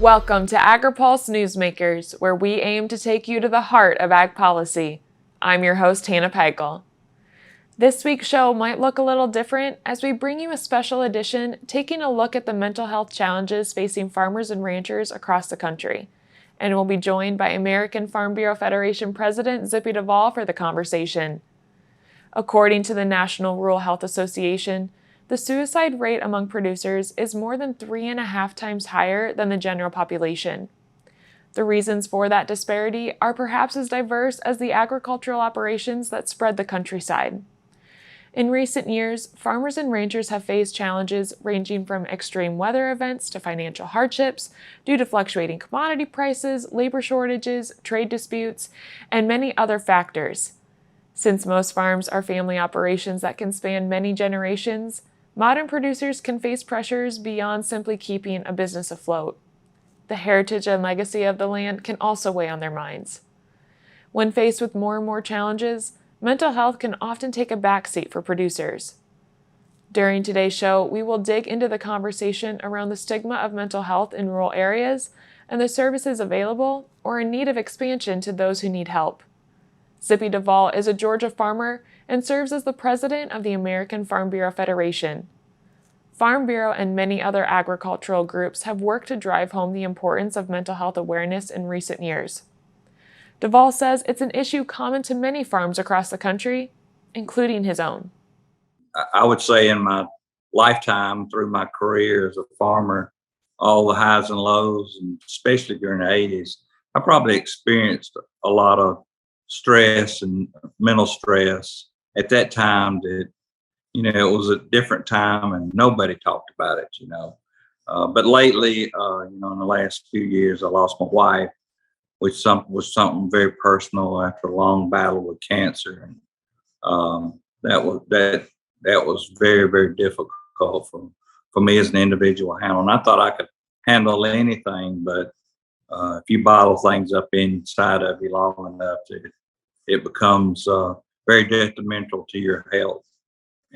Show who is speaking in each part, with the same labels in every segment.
Speaker 1: Welcome to Agri-Pulse Newsmakers, where we aim to take you to the heart of ag policy. I'm your host, Hannah Pagel. This week's show might look a little different as we bring you a special edition taking a look at the mental health challenges facing farmers and ranchers across the country. And we'll be joined by American Farm Bureau Federation President Zippy Duvall for the conversation. According to the National Rural Health Association, the suicide rate among producers is more than 3.5 times higher than the general population. The reasons for that disparity are perhaps as diverse as the agricultural operations that spread the countryside. In recent years, farmers and ranchers have faced challenges ranging from extreme weather events to financial hardships due to fluctuating commodity prices, labor shortages, trade disputes, and many other factors. Since most farms are family operations that can span many generations, modern producers can face pressures beyond simply keeping a business afloat. The heritage and legacy of the land can also weigh on their minds. When faced with more and more challenges, mental health can often take a backseat for producers. During today's show, we will dig into the conversation around the stigma of mental health in rural areas and the services available or in need of expansion to those who need help. Zippy Duvall is a Georgia farmer and serves as the president of the American Farm Bureau Federation. Farm Bureau and many other agricultural groups have worked to drive home the importance of mental health awareness in recent years. Duvall says it's an issue common to many farms across the country, including his own.
Speaker 2: I would say in my lifetime, through my career as a farmer, all the highs and lows, and especially during the 80s, I probably experienced a lot of stress and mental stress at that time that, it was a different time and nobody talked about it, But lately, in the last few years, I lost my wife, which was something very personal after a long battle with cancer. And that was very, very difficult for me as an individual to handle. And I thought I could handle anything, but if you bottle things up inside of you long enough, it becomes very detrimental to your health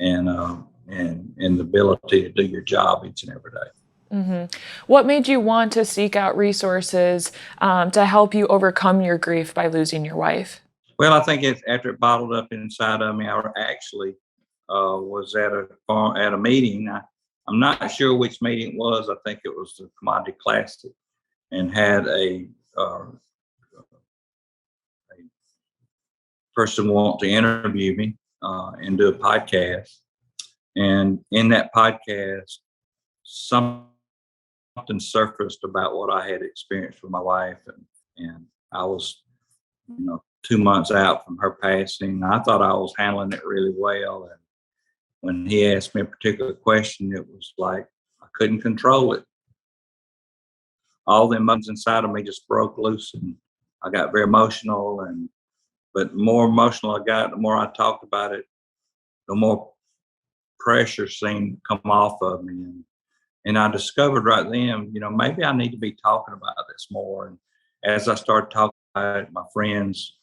Speaker 2: and the ability to do your job each and every day.
Speaker 1: Mm-hmm. What made you want to seek out resources to help you overcome your grief by losing your wife?
Speaker 2: Well, I think after it bottled up inside of me, I actually was at a meeting. I'm not sure which meeting it was. I think it was the Commodity Classic, and had a person want to interview me and do a podcast. And in that podcast, something surfaced about what I had experienced with my wife. And I was, 2 months out from her passing. I thought I was handling it really well. And when he asked me a particular question, it was like I couldn't control it. All the emotions inside of me just broke loose, and I got very emotional. But the more emotional I got, the more I talked about it, the more pressure seemed to come off of me. And I discovered right then, maybe I need to be talking about this more. And as I started talking about it, my friends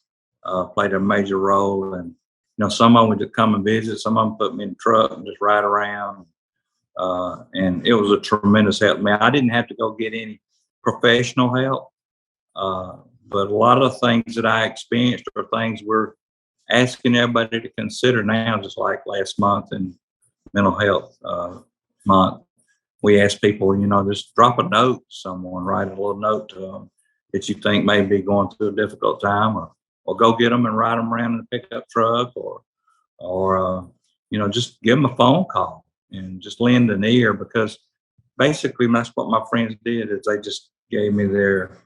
Speaker 2: played a major role. And, some of them would come and visit. Some of them put me in the truck and just ride around. And it was a tremendous help to me. I didn't have to go get any professional help. But a lot of the things that I experienced are things we're asking everybody to consider now, just like last month in Mental Health Month. We asked people, just drop a note to someone, write a little note to them that you think may be going through a difficult time, or go get them and ride them around in a pickup truck, or just give them a phone call and just lend an ear, because basically that's what my friends did, is they just gave me their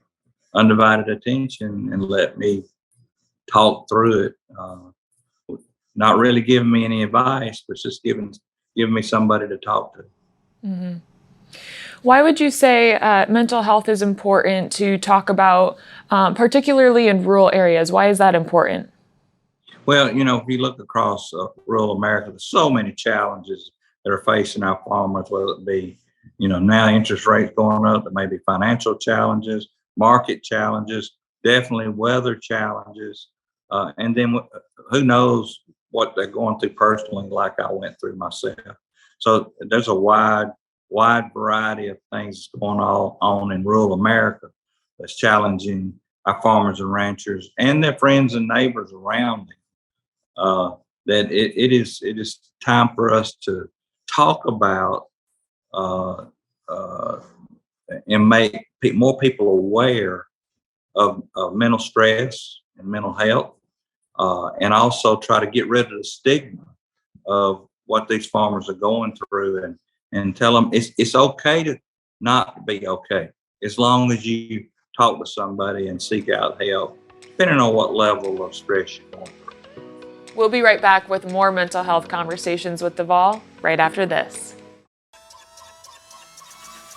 Speaker 2: undivided attention and let me talk through it. Not really giving me any advice, but just giving me somebody to talk to.
Speaker 1: Mm-hmm. Why would you say mental health is important to talk about, particularly in rural areas? Why is that important?
Speaker 2: Well, if you look across rural America, there's so many challenges that are facing our farmers, whether it be, now interest rates going up, there may be financial challenges, market challenges, definitely weather challenges, and then who knows what they're going through personally, like I went through myself. So there's a wide wide variety of things going on in rural America that's challenging our farmers and ranchers and their friends and neighbors around them. That it is time for us to talk about and make more people aware of mental stress and mental health, and also try to get rid of the stigma of what these farmers are going through, and tell them it's okay to not be okay, as long as you talk to somebody and seek out help, depending on what level of stress you're going through.
Speaker 1: We'll be right back with more mental health conversations with Duvall right after this.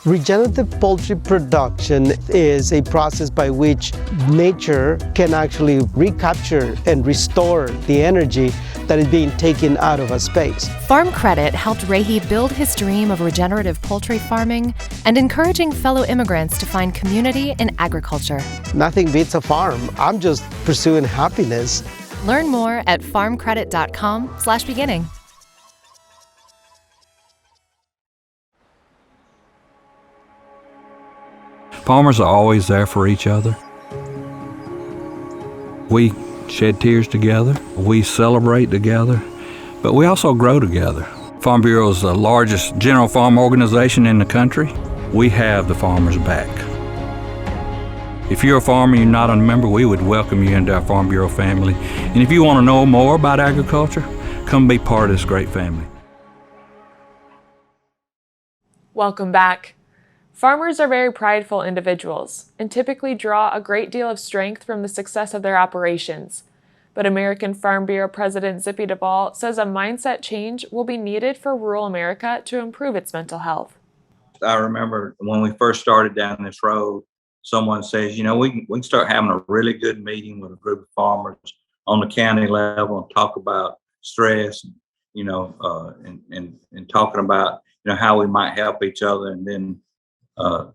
Speaker 3: Regenerative poultry production is a process by which nature can actually recapture and restore the energy that is being taken out of a space.
Speaker 4: Farm Credit helped Rahi build his dream of regenerative poultry farming and encouraging fellow immigrants to find community in agriculture.
Speaker 3: Nothing beats a farm. I'm just pursuing happiness.
Speaker 4: Learn more at farmcredit.com/beginning.
Speaker 5: Farmers are always there for each other. We shed tears together, we celebrate together, but we also grow together. Farm Bureau is the largest general farm organization in the country. We have the farmers' back. If you're a farmer and you're not a member, we would welcome you into our Farm Bureau family. And if you want to know more about agriculture, come be part of this great family.
Speaker 1: Welcome back. Farmers are very prideful individuals and typically draw a great deal of strength from the success of their operations. But American Farm Bureau President Zippy Duvall says a mindset change will be needed for rural America to improve its mental health.
Speaker 2: I remember when we first started down this road, someone says, we can start having a really good meeting with a group of farmers on the county level and talk about stress, and talking about, how we might help each other. And then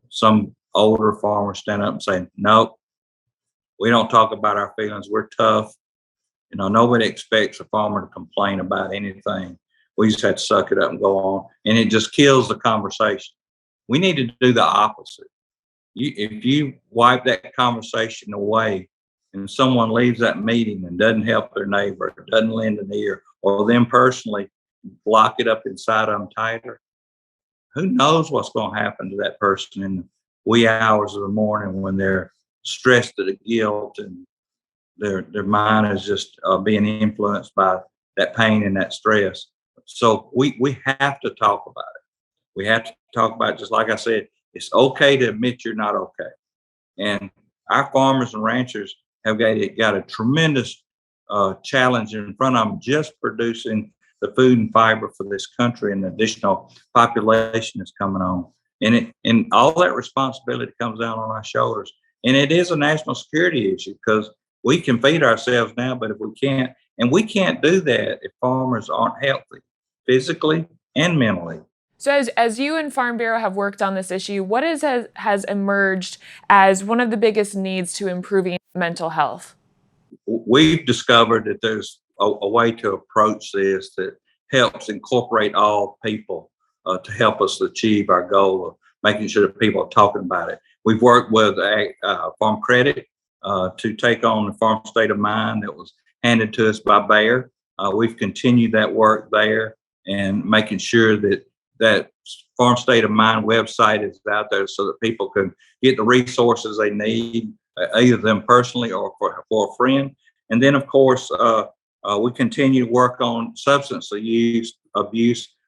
Speaker 2: some older farmers stand up and say, nope, we don't talk about our feelings. We're tough. Nobody expects a farmer to complain about anything. We just have to suck it up and go on. And it just kills the conversation. We need to do the opposite. If you wipe that conversation away and someone leaves that meeting and doesn't help their neighbor, doesn't lend an ear, or them personally block it up inside them tighter, who knows what's going to happen to that person in the wee hours of the morning when they're stressed to the guilt and their mind is just being influenced by that pain and that stress. So we have to talk about it. We have to talk about it. Just like I said, it's okay to admit you're not okay. And our farmers and ranchers have got a tremendous challenge in front of them, just producing the food and fiber for this country and the additional population that's coming on. And all that responsibility comes down on our shoulders. And it is a national security issue because we can feed ourselves now, but if we can't do that if farmers aren't healthy, physically and mentally.
Speaker 1: So as you and Farm Bureau have worked on this issue, what has emerged as one of the biggest needs to improving mental health?
Speaker 2: We've discovered that there's a way to approach this that helps incorporate all people to help us achieve our goal of making sure that people are talking about it. We've worked with Farm Credit to take on the Farm State of Mind that was handed to us by Bayer. We've continued that work there and making sure that Farm State of Mind website is out there so that people can get the resources they need, either them personally or for a friend. And then, of course, we continue to work on substance abuse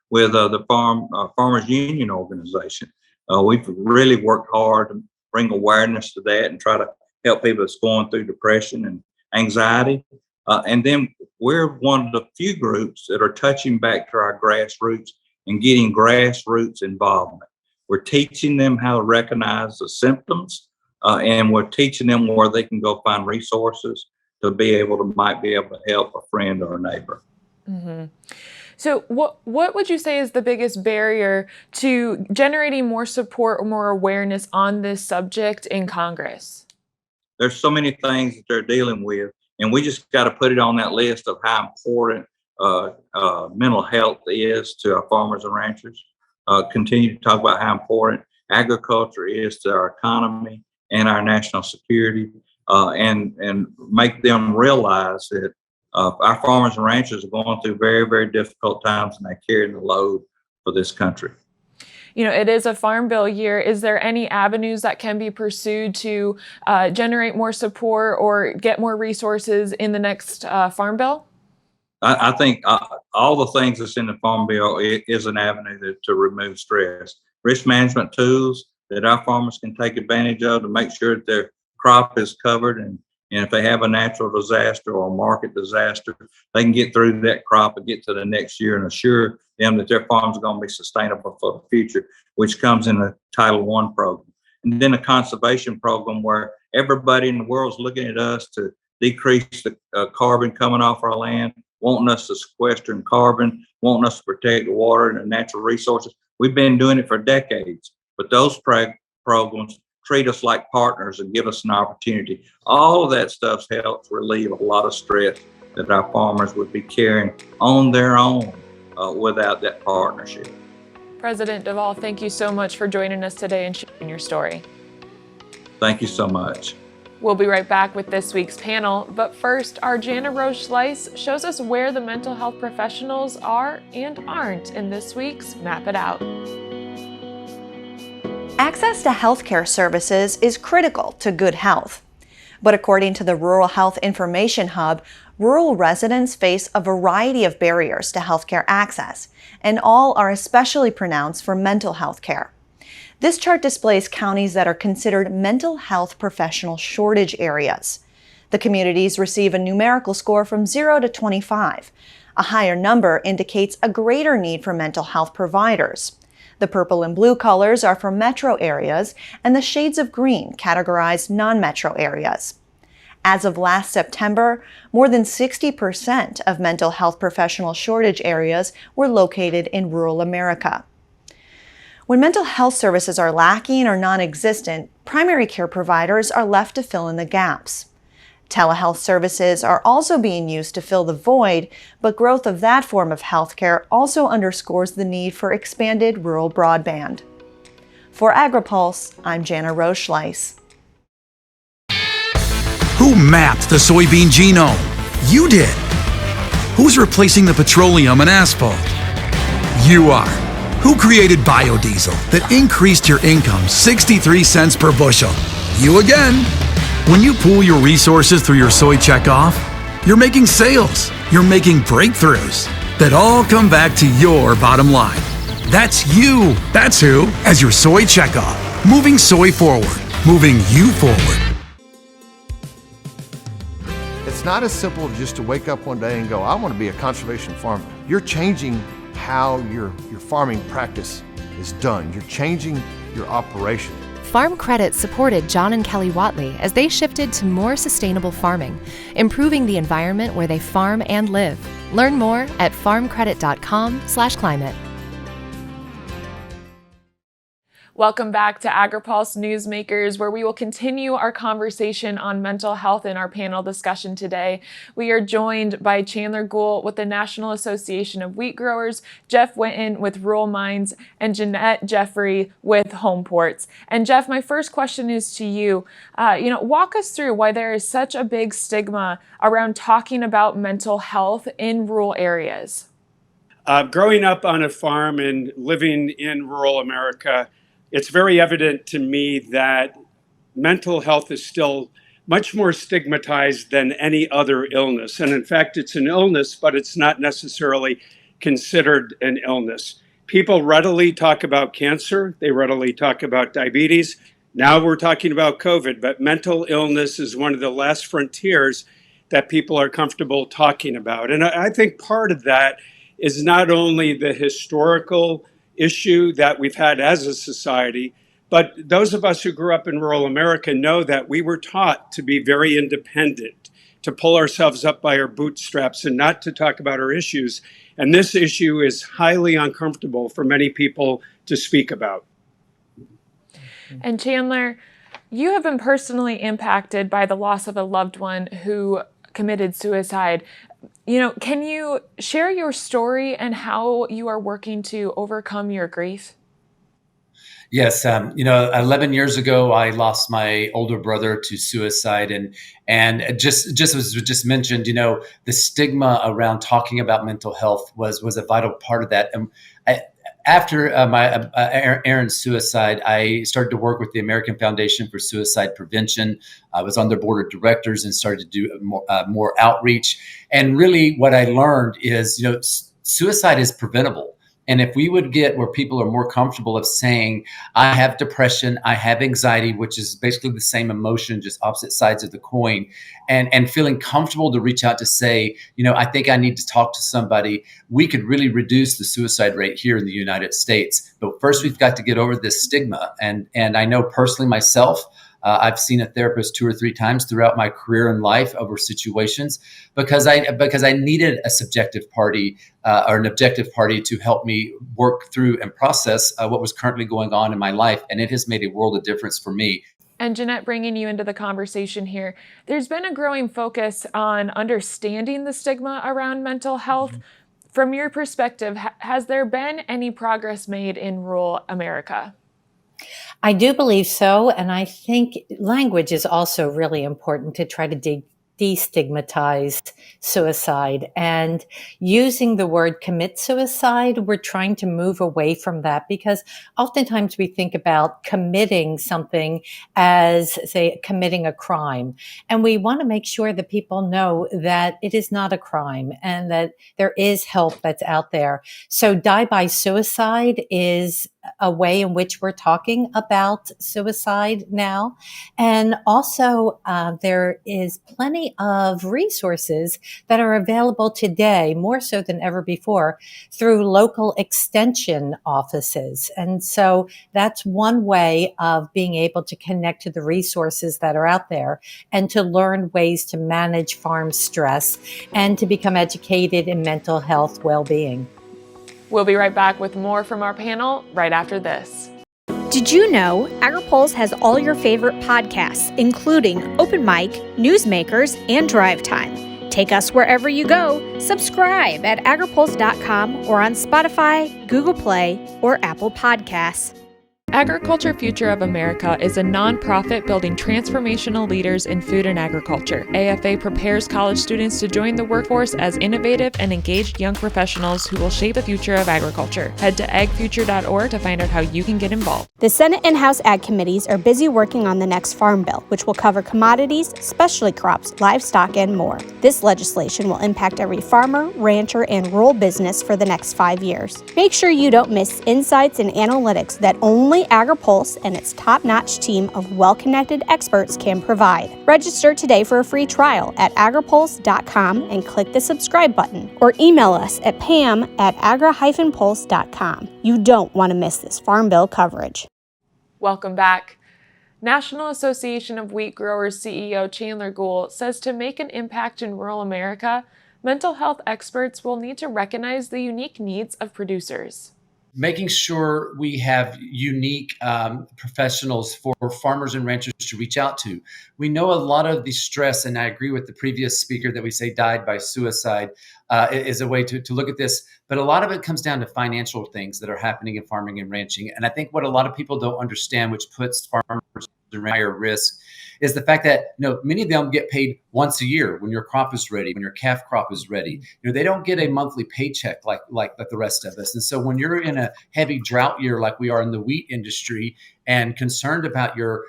Speaker 2: with the Farmers Union organization. We've really worked hard to bring awareness to that and try to help people that's going through depression and anxiety. And then we're one of the few groups that are touching back to our grassroots and getting grassroots involvement. We're teaching them how to recognize the symptoms, and we're teaching them where they can go find resources to might be able to help a friend or a neighbor.
Speaker 1: Mm-hmm. So what would you say is the biggest barrier to generating more support or more awareness on this subject in Congress?
Speaker 2: There's so many things that they're dealing with, and we just got to put it on that list of how important mental health is to our farmers and ranchers. continue to talk about how important agriculture is to our economy and our national security, and make them realize that our farmers and ranchers are going through very, very difficult times, and they're carrying the load for this country.
Speaker 1: You know, it is a Farm Bill year. Is there any avenues that can be pursued to generate more support or get more resources in the next Farm Bill?
Speaker 2: I think all the things that's in the Farm Bill is an avenue to remove stress. Risk management tools that our farmers can take advantage of to make sure that their crop is covered, and if they have a natural disaster or a market disaster, they can get through that crop and get to the next year and assure them that their farms are going to be sustainable for the future, which comes in the Title I program. And then a conservation program where everybody in the world is looking at us to decrease the carbon coming off our land, wanting us to sequester carbon, wanting us to protect the water and the natural resources. We've been doing it for decades, but those programs treat us like partners and give us an opportunity. All of that stuff helps relieve a lot of stress that our farmers would be carrying on their own without that partnership.
Speaker 1: President Duvall, thank you so much for joining us today and sharing your story.
Speaker 2: Thank you so much.
Speaker 1: We'll be right back with this week's panel, but first, our Jana Roche Slice shows us where the mental health professionals are and aren't in this week's Map It Out.
Speaker 6: Access to healthcare services is critical to good health. But according to the Rural Health Information Hub, rural residents face a variety of barriers to healthcare access, and all are especially pronounced for mental health care. This chart displays counties that are considered mental health professional shortage areas. The communities receive a numerical score from 0 to 25. A higher number indicates a greater need for mental health providers. The purple and blue colors are for metro areas, and the shades of green categorize non-metro areas. As of last September, more than 60% of mental health professional shortage areas were located in rural America. When mental health services are lacking or non-existent, primary care providers are left to fill in the gaps. Telehealth services are also being used to fill the void, but growth of that form of healthcare also underscores the need for expanded rural broadband. For Agri-Pulse, I'm Jana Roche Slice.
Speaker 7: Who mapped the soybean genome? You did. Who's replacing the petroleum and asphalt? You are. Who created biodiesel that increased your income 63 cents per bushel? You again. When you pool your resources through your soy checkoff, you're making sales, you're making breakthroughs that all come back to your bottom line. That's you. That's who, as your soy checkoff. Moving soy forward, moving you forward.
Speaker 8: It's not as simple just to wake up one day and go, I want to be a conservation farmer. You're changing how your farming practice is done. You're changing your operation.
Speaker 4: Farm Credit supported John and Kelly Watley as they shifted to more sustainable farming, improving the environment where they farm and live. Learn more at farmcredit.com/climate.
Speaker 1: Welcome back to Agri-Pulse Newsmakers, where we will continue our conversation on mental health in our panel discussion today. We are joined by Chandler Goule with the National Association of Wheat Growers, Jeff Winton with Rural Minds, and Jeanette Jeffrey with HomePorts. And Jeff, my first question is to you. Walk us through why there is such a big stigma around talking about mental health in rural areas.
Speaker 9: Growing up on a farm and living in rural America, it's very evident to me that mental health is still much more stigmatized than any other illness. And in fact, it's an illness, but it's not necessarily considered an illness. People readily talk about cancer. They readily talk about diabetes. Now we're talking about COVID, but mental illness is one of the last frontiers that people are comfortable talking about. And I think part of that is not only the historical issue that we've had as a society, but those of us who grew up in rural America know that we were taught to be very independent, to pull ourselves up by our bootstraps and not to talk about our issues. And this issue is highly uncomfortable for many people to speak about.
Speaker 1: And Chandler, you have been personally impacted by the loss of a loved one who committed suicide. Can you share your story and how you are working to overcome your grief?
Speaker 10: Yes, 11 years ago, I lost my older brother to suicide, and just as was just mentioned, the stigma around talking about mental health was a vital part of that. And after Aaron's suicide, I started to work with the American Foundation for Suicide Prevention. I was on their board of directors and started to do more outreach. And really, what I learned is, suicide is preventable. And if we would get where people are more comfortable of saying, I have depression, I have anxiety, which is basically the same emotion, just opposite sides of the coin, and feeling comfortable to reach out to say, I think I need to talk to somebody, we could really reduce the suicide rate here in the United States. But first, we've got to get over this stigma. And I know personally myself, I've seen a therapist 2 or 3 times throughout my career and life over situations because I needed a subjective party or an objective party to help me work through and process what was currently going on in my life. And it has made a world of difference for me.
Speaker 1: And Jeanette, bringing you into the conversation here, there's been a growing focus on understanding the stigma around mental health. From your perspective, has there been any progress made in rural America?
Speaker 11: I do believe so. And I think language is also really important to try to destigmatize suicide. And using the word commit suicide, we're trying to move away from that because oftentimes we think about committing something as, say, committing a crime. And we want to make sure that people know that it is not a crime and that there is help that's out there. So Die by Suicide is a way in which we're talking about suicide now. And also, there is plenty of resources that are available today, more so than ever before, through local extension offices. And so that's one way of being able to connect to the resources that are out there and to learn ways to manage farm stress and to become educated in mental health well-being.
Speaker 1: We'll be right back with more from our panel right after this.
Speaker 12: Did you know Agri-Pulse has all your favorite podcasts, including Open Mic, Newsmakers, and Drive Time? Take us wherever you go. Subscribe at agripulse.com or on Spotify, Google Play, or Apple Podcasts.
Speaker 1: Agriculture Future of America is a nonprofit building transformational leaders in food and agriculture. AFA prepares college students to join the workforce as innovative and engaged young professionals who will shape the future of agriculture. Head to agfuture.org to find out how you can get involved.
Speaker 12: The Senate and House Ag Committees are busy working on the next Farm Bill, which will cover commodities, specialty crops, livestock, and more. This legislation will impact every farmer, rancher, and rural business for the next 5 years. Make sure you don't miss insights and analytics that only Agri-Pulse and its top-notch team of well-connected experts can provide. Register today for a free trial at agripulse.com and click the subscribe button, or email us at pam@agri-pulse.com. You don't want to miss this Farm Bill coverage.
Speaker 1: Welcome back. National Association of Wheat Growers CEO Chandler Goule says to make an impact in rural America, mental health experts will need to recognize the unique needs of producers.
Speaker 10: Making sure we have unique professionals for farmers and ranchers to reach out to. We know a lot of the stress, and I agree with the previous speaker that we say died by suicide is a way to look at this. But a lot of it comes down to financial things that are happening in farming and ranching. And I think what a lot of people don't understand, which puts farmers at higher risk, is the fact that many of them get paid once a year when your crop is ready, when your calf crop is ready. They don't get a monthly paycheck like the rest of us. And so when you're in a heavy drought year like we are in the wheat industry and concerned about your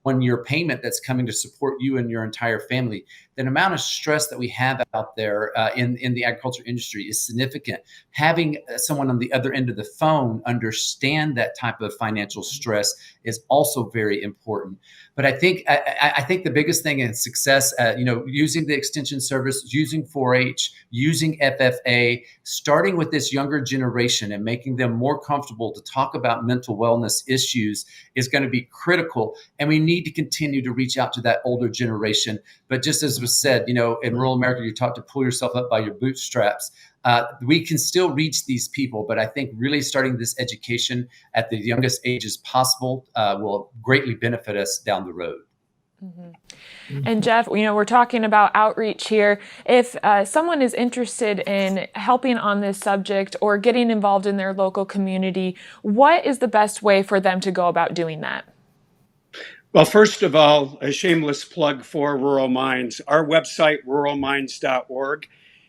Speaker 10: 1 year payment that's coming to support you and your entire family, the amount of stress that we have out there in the agriculture industry is significant. Having someone on the other end of the phone understand that type of financial stress is also very important. But I think the biggest thing in success, using the extension service, using 4-H, using FFA, starting with this younger generation and making them more comfortable to talk about mental wellness issues is going to be critical. And we need to continue to reach out to that older generation. But just as was said, in rural America, you're taught to pull yourself up by your bootstraps. We can still reach these people, but I think really starting this education at the youngest ages possible will greatly benefit us down the road.
Speaker 1: And Jeff, we're talking about outreach here. If someone is interested in helping on this subject or getting involved in their local community, what is the best way for them to go about doing that?
Speaker 9: Well, first of all, a shameless plug for Rural Minds. Our website, ruralminds.org,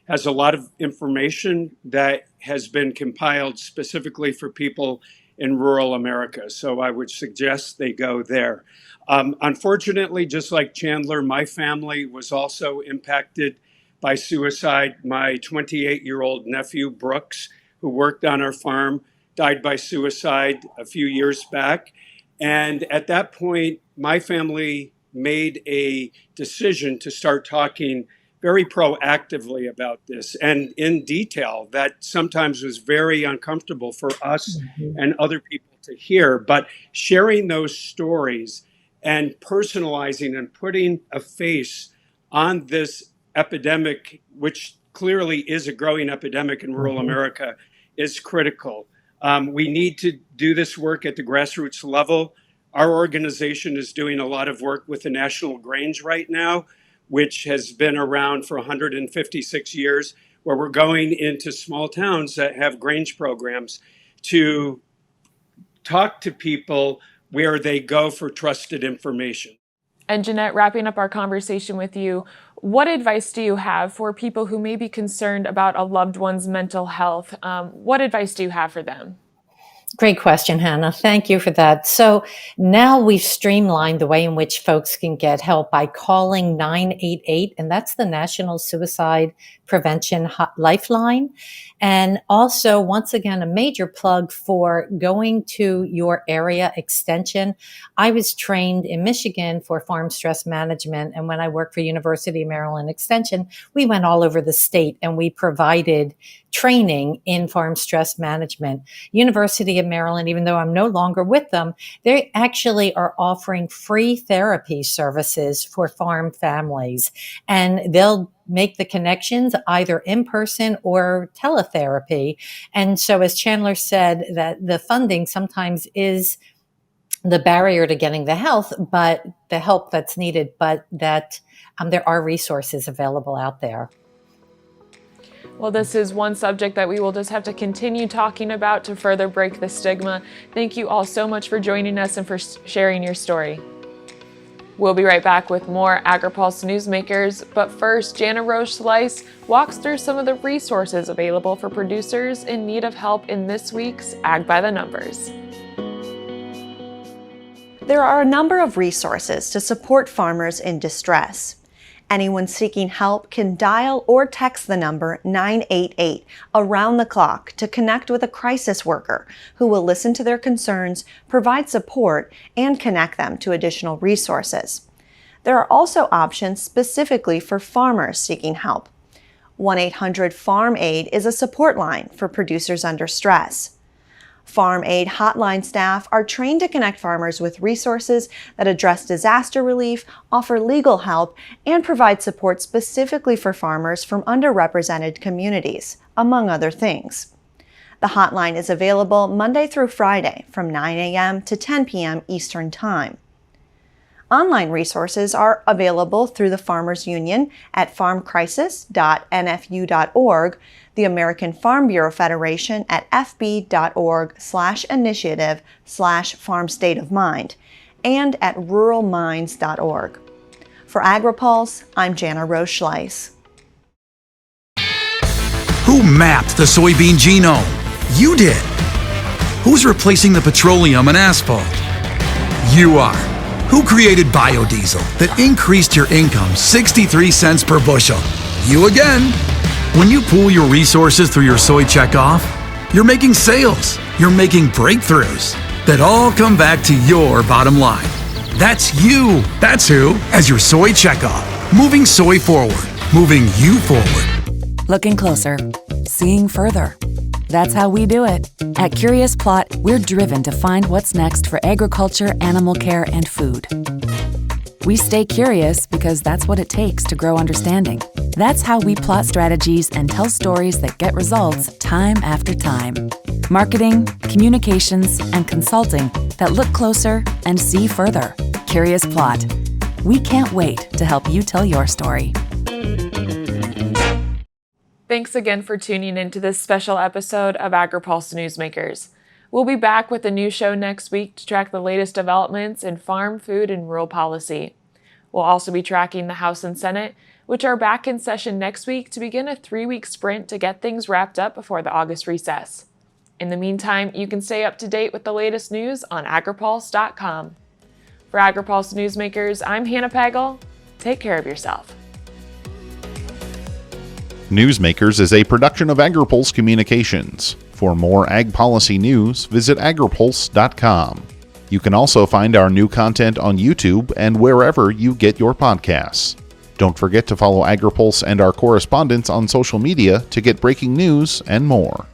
Speaker 9: has a lot of information that has been compiled specifically for people in rural America. So I would suggest they go there. Unfortunately, just like Chandler, my family was also impacted by suicide. My 28-year-old nephew, Brooks, who worked on our farm, died by suicide a few years back. And at that point, my family made a decision to start talking very proactively about this and in detail. That sometimes was very uncomfortable for us and other people to hear. But sharing those stories and personalizing and putting a face on this epidemic, which clearly is a growing epidemic in rural America, is critical. We need to do this work at the grassroots level. Our organization is doing a lot of work with the National Grange right now, which has been around for 156 years, where we're going into small towns that have Grange programs to talk to people where they go for trusted information.
Speaker 1: And Jeanette, wrapping up our conversation with you, what advice do you have for people who may be concerned about a loved one's mental health? What advice do you have for them?
Speaker 11: Great question, Hannah. Thank you for that. So now we've streamlined the way in which folks can get help by calling 988, and that's the National Suicide Prevention Lifeline. And also, once again, a major plug for going to your area extension. I was trained in Michigan for farm stress management, and when I worked for University of Maryland Extension, we went all over the state and we provided training in farm stress management. University of Maryland, even though I'm no longer with them, they actually are offering free therapy services for farm families, and they'll make the connections either in person or teletherapy. And so, as Chandler said, that the funding sometimes is the barrier to getting the help that's needed, but that there are resources available out there.
Speaker 1: Well, this is one subject that we will just have to continue talking about to further break the stigma. Thank you all so much for joining us and for sharing your story. We'll be right back with more Agri-Pulse Newsmakers, but first, Jana Roche-Slice walks through some of the resources available for producers in need of help in this week's Ag by the Numbers.
Speaker 6: There are a number of resources to support farmers in distress. Anyone seeking help can dial or text the number 988 around the clock to connect with a crisis worker who will listen to their concerns, provide support, and connect them to additional resources. There are also options specifically for farmers seeking help. 1-800-FARM-AID is a support line for producers under stress. Farm Aid hotline staff are trained to connect farmers with resources that address disaster relief, offer legal help, and provide support specifically for farmers from underrepresented communities, among other things. The hotline is available Monday through Friday from 9 a.m. to 10 p.m. Eastern Time. Online resources are available through the Farmers Union at farmcrisis.nfu.org, the American Farm Bureau Federation at fb.org/initiative/Farm State of Mind, and at ruralminds.org. For Agri-Pulse, I'm Jana Roche-Slice.
Speaker 7: Who mapped the soybean genome? You did. Who's replacing the petroleum and asphalt? You are. Who created biodiesel that increased your income 63 cents per bushel? You again. When you pool your resources through your soy checkoff, you're making sales, you're making breakthroughs that all come back to your bottom line. That's you. That's who, as your soy checkoff. Moving soy forward, moving you forward.
Speaker 13: Looking closer, seeing further. That's how we do it. At Curious Plot, we're driven to find what's next for agriculture, animal care, and food. We stay curious because that's what it takes to grow understanding. That's how we plot strategies and tell stories that get results time after time. Marketing, communications, and consulting that look closer and see further. Curious Plot. We can't wait to help you tell your story.
Speaker 1: Thanks again for tuning into this special episode of Agri-Pulse Newsmakers. We'll be back with a new show next week to track the latest developments in farm, food, and rural policy. We'll also be tracking the House and Senate, which are back in session next week to begin a 3-week sprint to get things wrapped up before the August recess. In the meantime, you can stay up to date with the latest news on agripulse.com. For Agri-Pulse Newsmakers, I'm Hannah Pagel. Take care of yourself.
Speaker 14: Newsmakers is a production of Agri-Pulse Communications. For more ag policy news, visit agripulse.com. You can also find our new content on YouTube and wherever you get your podcasts. Don't forget to follow Agri-Pulse and our correspondents on social media to get breaking news and more.